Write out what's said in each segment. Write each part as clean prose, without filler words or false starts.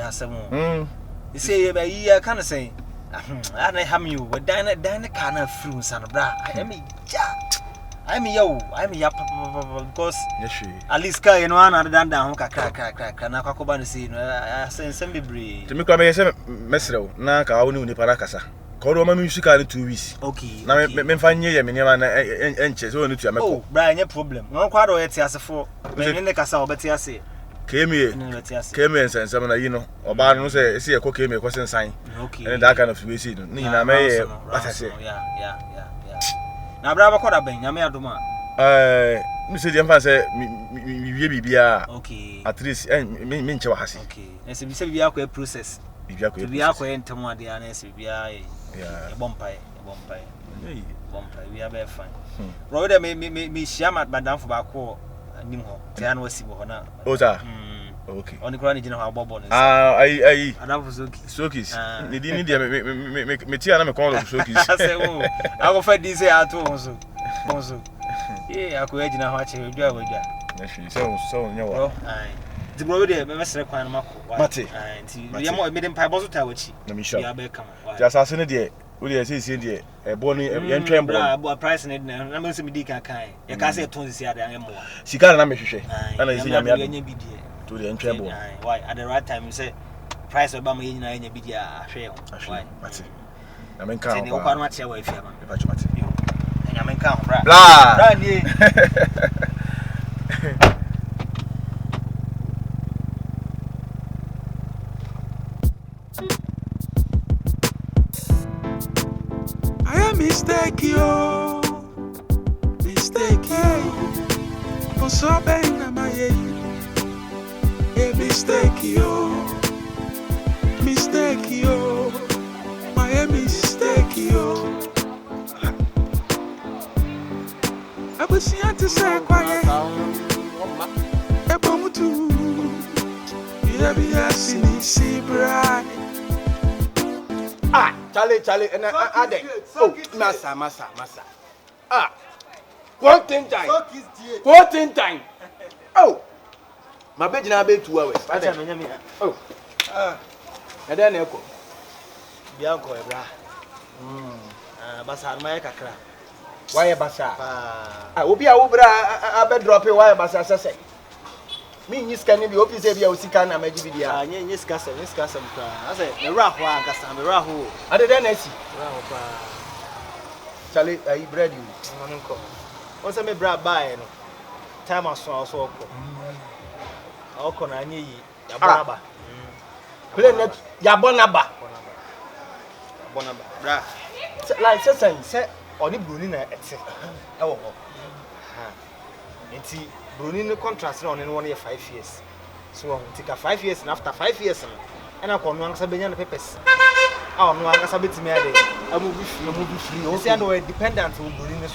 asemo. You say by year kind of say, I have you, but Dana kind of fruit, son of bra. I'm because at least Kai and one other than down, crack, and I could ban see, I say, send me breed. To me, come here, Mesro, Naka, only in the Paracasa. Call my music in 2 weeks. Okay, now, men find ye, and chess only to a oh, Brian, your problem. No, quite or it's as a four, men in the castle, but I say. Came here and some, you know, or Barn say, see a cook came a question sign. Okay, and that kind of way, see, Nina may, what I say. Yeah. Now, Bravo could have been, I may have done. Mr. Jamfa said, Bia, okay, at least, and Mincho has it. Okay, as if you have a process. If you have a Tomo, the honest, we are a bumpy. We are very fine. Rhoda may sham at Madame for Baco. Nimho, Tian was Sibona. Osaa. Okay. On the ground, you know how Bob on is. I was Sokis. They didn't make me tear them a call of Sokis. I say, I will fight this out also. Yeah, I could imagine how much you do with that. So, no, the road, Mr. Quanamaco, and you are made in Pibos, which let me show you. Just as in a day. We are saying, a bonny and tremble about price and I'm going to be kind. You can't say 20 years. She can't have me, and I see I'm to the tremble. Why, at the right time, you say, price of Bama in a bidia. Why, I mean, can't go on much away from you. And I mean, count, blah. Mistake yo, Osaa bang na my mistake yo, my mistake yo. I was here to say quiet. Ebomutu, you be asking see bright. Charlie, and I oh, massa. Ah, 14 time. Oh, my bed now be 2 hours. Oh, and then echo. Bianco, bra. Basa, my cacra. Why Basa? I will be a Ubra, I bed drop a wire Basa say. Me, you can be open, say, you see, can I make you video? Yes, Castle. I say, the rough one, Castam, the rahu. Other than I see. Charlie, I bread you. Once I may brab by, time I saw so. How can I need Yababa? Planet Yabonaba. Bra. Like say, or the Brunina, etc. Oh, it's Brunino contrast on in 1 year 5 years. So I'll take a 5 years and after 5 years, and I'll come on Sabinian papers. Oh, no, I'm a bit mad. I will be free. Also, I'm a dependent on Brunino.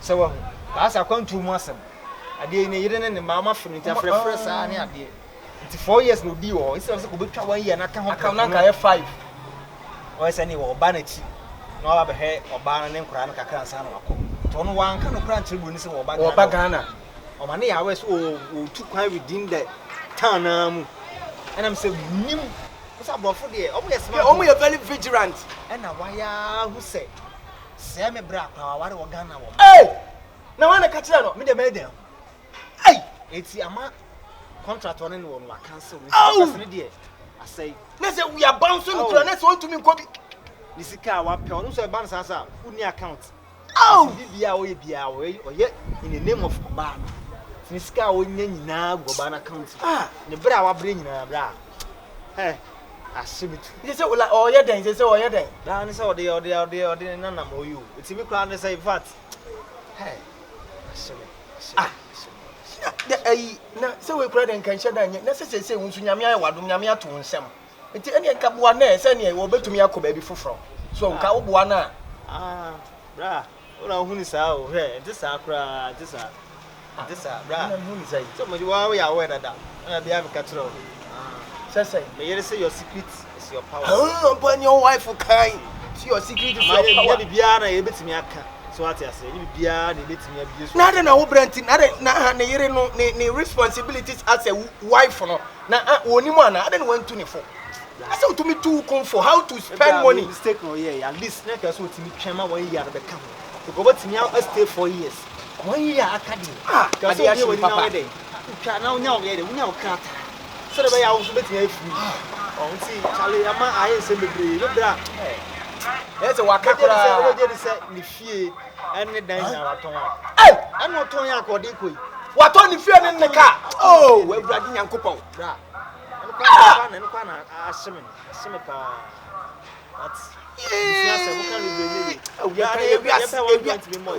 So, as I come to Mossam, I didn't in the mamma from it after a first idea. It's 4 years no deal, it's also a good 1 year and I can't 5. Or is any or vanity. No, I have a hair or ban and crown Kakan San. Ton one kind of crunch or Bagana. Or money hours or too quiet within the town. And I'm saying, what's up for the only a very vigilant. And now, why who say, Sammy Brack, what or Ghana? Hey! Now I catch out, me the maiden. Hey! It's a contract on anyone, I cancel. Oh, dear. I say, let's say we are bouncing to the next one to me. This is car one pound, so bounce us out, put the account. Oh, be away, or yet in the name of Obama. Miss Cow, we now go ban account. Ah, the brow bring bra. Hey, I see it. You say, well, all your days, it's all your day. Down is all the none of you. It's even crowned to say, fat. Hey, I see it. Ah. So we pray and can shut down. Necessary say, when Yamia, what Yamia to himself. It's any cabuana, send you over to me, Uncle Baby for. So, Cabuana. Ah, bra. Well, who is out here? This are bra. Who is so much while we are aware that I be having control. Say, may you say your secret is your power. Oh, but your wife for kind. See your secret is my Biana, a bit to me. So what you say? You be a the bit me abuse. Na de na wo branti na ne yere no ne responsibilities as a wife no. Na oni mu ana ade ne wan tu ne fo. I say to me too come for how to spend money. Mistake no yeah, at least na ka so timi twema 1 year be come. Because what me stay 4 years. 1 year academy. Ka so be woni na we dey. Twa na unya we dey, unya o krata. So the be ya wo so betimi afiri. Oh, see, Charlie, am I say bebre. Look there. Ese waka kura. They say ni fie ene dan na waton. Eh, ene waton ya ko de koi. Waton ni fie ne ka. Oh, we bradi nyankopon. Bra. Ene kwa na ashime pa. That's yeah. Say we can be. Oh, ya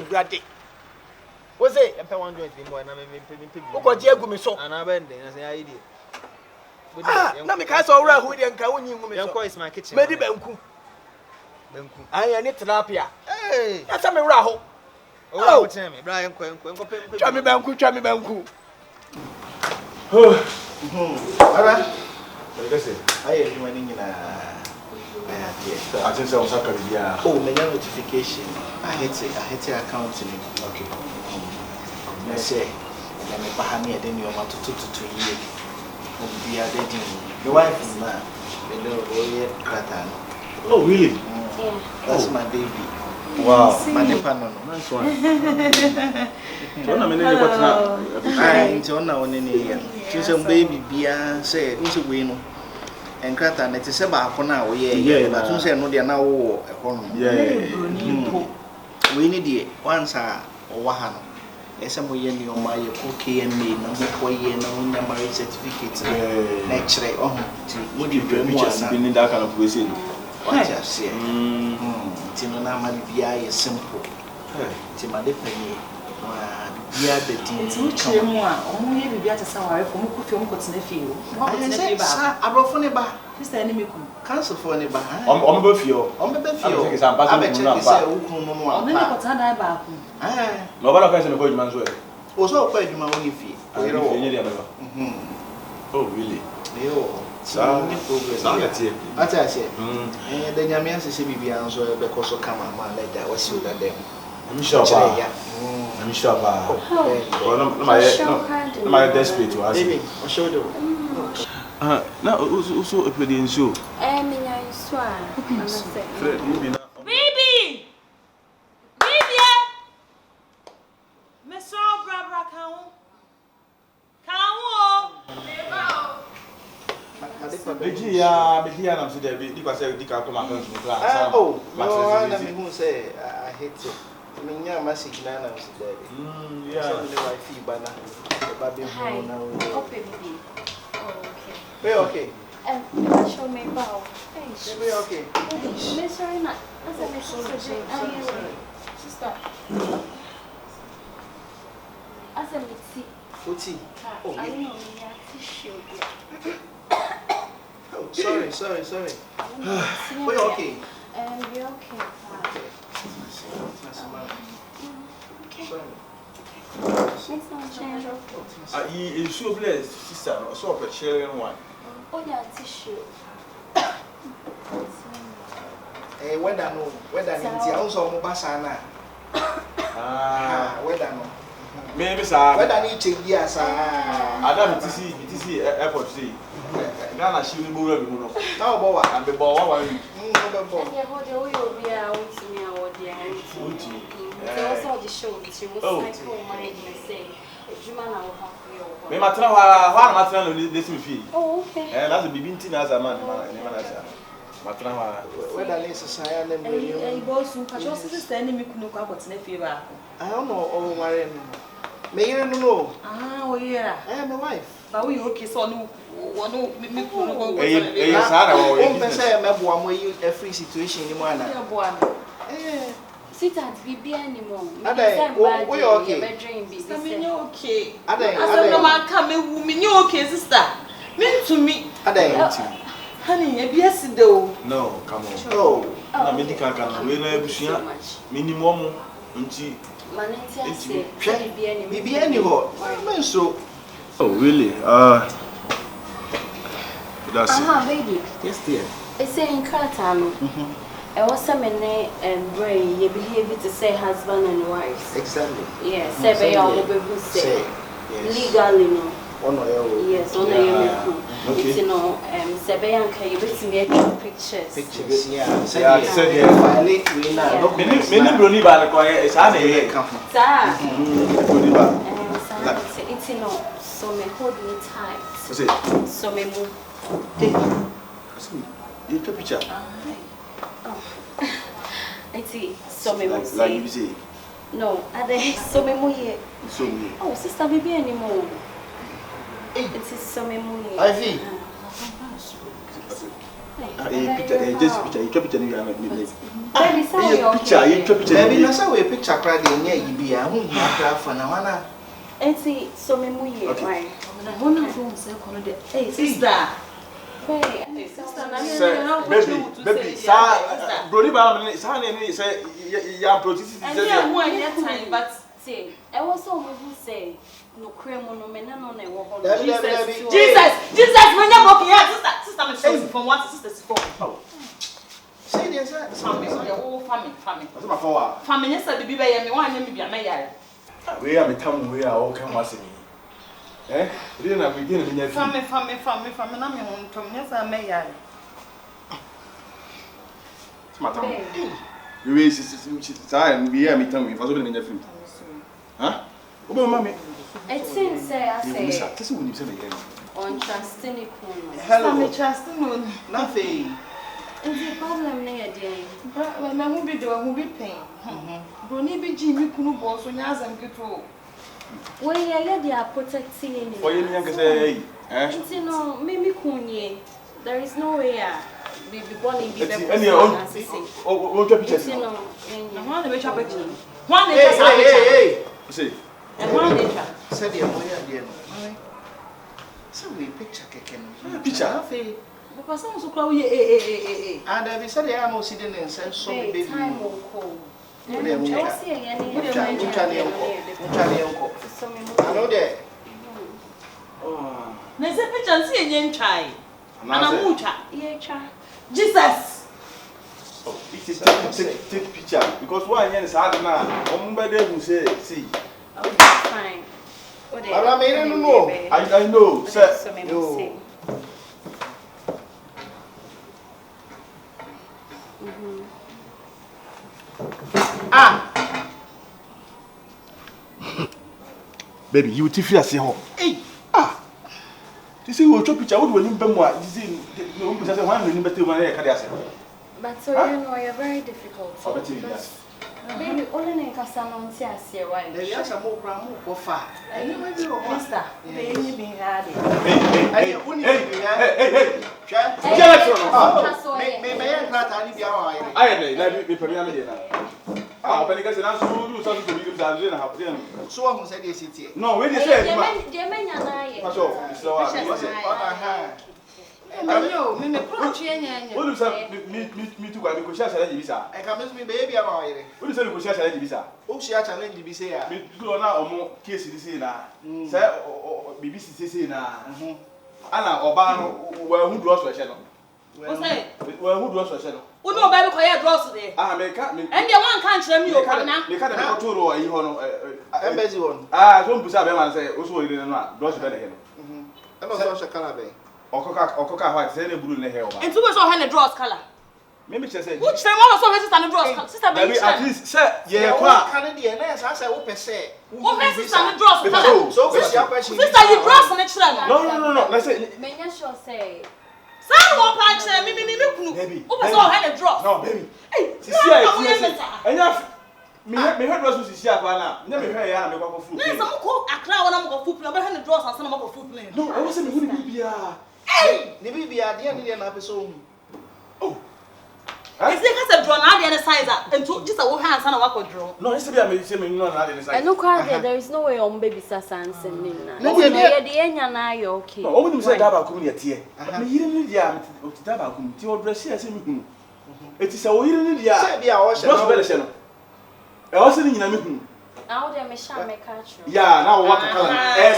bradi. We say empe 120 boy na me. Uko je egu mi so. Ana bende na say ayi dey. Na me ka so wura hu de nka wonyi ngu mi so. Yanko is my kitchen. Medi banku. Aya ni tilapia. Eh. Ya sa me wura ho. Oh, what time? Bra yanko pe. Twa me banku. Ara. Begese. Aye adwuma ni nyina. I think so Osaka bia. Oh, me get notification. I hit your account ni. Okay. Na say, na me ba ha me de ni o ma tutu yi. O bia de din. The wife is na. Me do oye krata. Oh, really? Yeah. That's my baby. Wow. My nepa no. Nice one. So na me ne ko tena. Ai, nti ona one ne ya. Ti baby bia say, unse we no. Enkrata na ti se ba akona wo ye ba tun se no de na wo e ho no. We ni de once a wo ha no. Ese mo ye ni o ma ye ko KMA na mo ko ye na wo nya marriage certificate na kire o ho ti mo di bremu asa bi ni da kind of way say. What you say? Ti no na ma bia ye simple. Ti ma de pani wa bia de tin. Ti uche mu a omo ye bibia te sa ware fo mo ko fi omo ko tena fi o. Mo ko tena fi ba. Sa abrofo ne ba. Sister ni me ku. Cancel for ne ba. Omo be fi o. Omo be fi o. Abi say ampa Abi check say wo kun no no Omo ni ko tena dai ba ku. No ba la ka say me ko juma nso e. O so ko eduma wo ni fi. O yero wo. Enye dia me ba. Oh really? Yo. Sa ni progress. Sa tie. Ata say. De nyame asese bibia nso be ko so kama ma na da wasi o da dem. I'm sure pa. No my desperate to ask. Baby, o show do. Na also a play in show. Minya iswa. Fred, you be na. Baby! Me so bra kan. Beji ya na mse dey di kwa say di ka come account to class. Oh, no, na me who say I hate it. Me nya message na mse dey. Yeah. So the wifi bana. The baby Hi. na. Okay, baby. Oh, okay. Be okay. Show me bow. Be okay. Me sorry not. As I sorry. Sister. As I see. Futi. Oh, I know me tissue. oh, sorry. Be okay. We're okay. Okay. Sorry. Next time change. You show bless sister, so per sharing one. Oh, yeah, tissue. Whether nti also mo basa na. Whether no. Maybe sir. Whether ni cheji asa. Adam TC airport say. Ghana she will go no. Na obo wa. And be bo wa No be bo. Yeah, what do we be out to me or the so also the show she was like oh my say Juma na wo ha. Me matena ha na matena no this me feel. Oh, okay. That's a bibinti na as a man na sa. Matena ha. Whether ni sasa na me. Eh boss pa so sister ni me ku no kwa ko tena fi ba. I don't know oh marry no. Me here no no. O yera. My wife. Ba we okay so no wono me ku no ko. Sara wo. O pese me bo am a free situation ni mo ana. Ya bo am. Sweetheart, be anymore. Adai, we okay. Sister, me okay. Adai. Asa no man come wu me okay sister. Me to me. Adai. Honey, e bi aside o. No, come on. Oh. Na medical kan we na ebusia minimum nti Manentia say, Bibi any ho. Me so. Oh, really? That's baby. Yes dear. It's saying Kratano. I was some and brain, you behave to say husband and wife. Exactly. Yes, say say legally no. Yes, on the you know, Sebayanka, you will me pictures. Pictures, yeah. Said yeah. Many brony by it's it's no, so me hold me tight. So me move. You took a picture. I see, so me move. Like you say. No, are they so me move? So me. Oh, sister, baby anymore. It is so me move. I see. Just picture, you took a picture. Baby, so your picture, you took a picture. Baby, that's how we picture crowd in here. You be a home, you have for now. Eti so me muye why na bona phone say kono de hey sister hey sister na baby sa brody ba me sa na ni say ya protest and yeah mo any time but say I was so mo say no cream no me na no na wo ho Jesus when you go here sister me show from what sister from say this family so the whole family what's my for family say bibi be ya me wan na me bia me yare we are me come we are all can was me we na we dey na family na me won tom nya sa me yare smata we say we are me come we for so be nya free obo mama it seems say I say this we say me on trusting it hello me trusting no nothing. the problem na ya dey but na hu bi do hu bi pen broni bi ji mi kunu bo so nya azam keto when ya dey protecting you for you nyan say it's no me kunye there is no way be born in be any on to picture no na one dey chop picture one dey just Hey. see and one dey chop Said the moya there no. So we picture keke no. picture because some so call we And I said the am see the sense so baby. time will call I know that. oh na say picture see enye ntwai ana mu twa ye twa Jesus oh it is take picture because why yen is hard na ombede who say see fine I know sir no baby you ti fear say ho you see we chop picture what we nim bem wa you see no we say one no nim better man e ka dey ase but so you know you're very difficult baby only in kasano nti ase why There is a more cram for far. and you might be sister baby be hard hey Me not any be our I na be premier me dey na opening say na so you so to be na happen so who said this city? no we dey say dey menya na ye so so me pro nya what do say me to go me ko share challenge bisa I can miss me baby our ire. what do say me ko share challenge bisa O share challenge bi say ya. me do na omo case dis na say BBC say na ana oba no wa hu do so hye no o say wa hu do so hye no wo no ba be ko ye dross dey me ka me and dey one kan kire me o ko na me ka na ko to ro ayi ho no Embassy one. so mbusa be man say o so ire no a dross be na he no Ema so share color be. okoka white say na buru na he o ba and two so hand dross color me che say which time one so sister no dross sister be at least say ye kwa Can dey na say wo pese. wo sister no dross color So we share question. sister you dross na kire no let's say menya sure say San wo pa kire me kunu wo pese o hand dross no baby hey sisi anya me head was sisi akwa na nya me hwe ya na me kwa fu na some ko akra wona mo ko fu play be hand dross asan mo ko fu play no I was say me hu ni bibia Hey, ni bibia de ni na person. oh is it cause draw na dey size and to just wo hand sana wa ko draw no it's be me say me no na dey I no cry there is no way on baby sasa nsem na No, ye de enya na ayo okay no omo nim say da ba kum ye tie me yire ni dia o ti da ba kum ti o dress ya say me hu eti say o yire ni dia Say bia o dress be le she no e o se ni nyina me hu now dey me sha me catch you ya na wo waka kala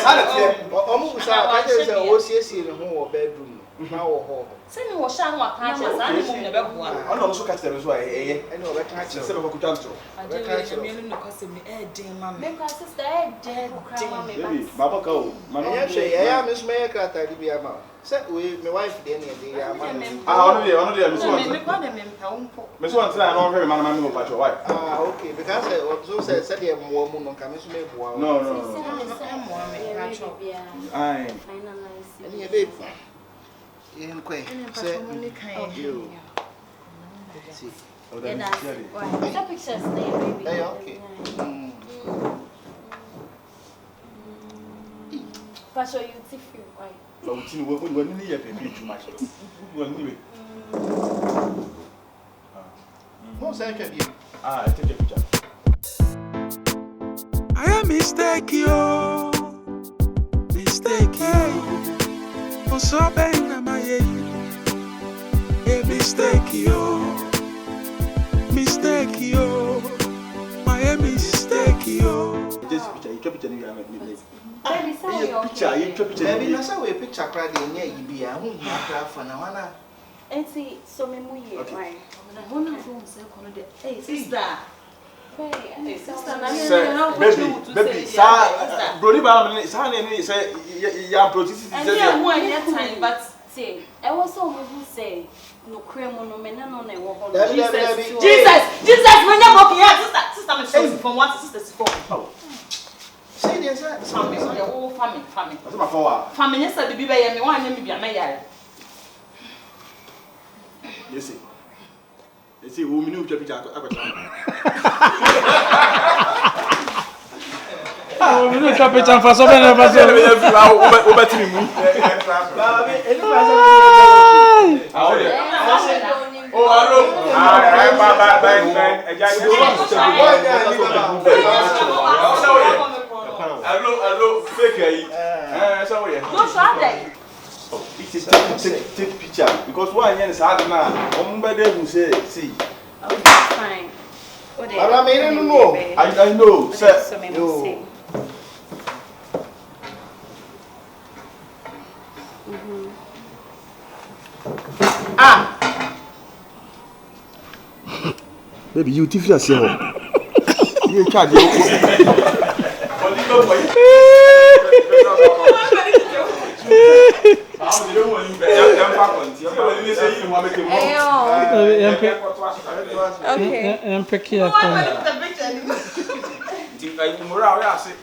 sa da tie Omo busa ka say o siesie ne ho wo bedroom. na wo ho Say me wash and wa catch us and mum never go. Ono no so catch them so eh ene o beta catch say be ko tantro. I do me no cause me din ma me. Me sister dead cry me Baby, baba ka o. Mama ya hwe ya me so me krata di bia ma. Say we me wife dey na dey ya ma. Ono dey me so. Me kwa dem mpa unpo. Me so wan try no hwe man ma me go patch your wife. Okay, because so say dey mo mu no ka me so me boa. No. Ai. Finalize. Any babe. In kwe. Say you. See. Oh, that is clearly. The pictures there, baby. Hey, okay. But show you different, right? So we see when you need baby too much. When you No, say can be. I take a picture. I am mistake Osaa bang my mistake my mistake Just picture, you picture you have me. Baby, say your Picture. Baby, na say we picture crowd dey near you be a hu hia crowd for na wana. Enti so me mu ye, right? Na hona go say kono de. Hey, sister. Hey, sister, na Baby, sir, Brody Bam, sir, name say you protest. And yeah, who at time, but say, I was so who say no cream no men no na wo ho. Jesus, when you walk here, sister, me show from one sister to four. Say there sir, Family, the whole family. That's my forward. Family said be be me wan me bia me yare. Yes. You see, we need to picture. Oh, we need to picture for so many of us. Over to me. Oh, hello, fake. Take picture because one is hard now. Who say, see. Fine. I know, sir. So me say. Baby, you TV yourself. You charge Okay.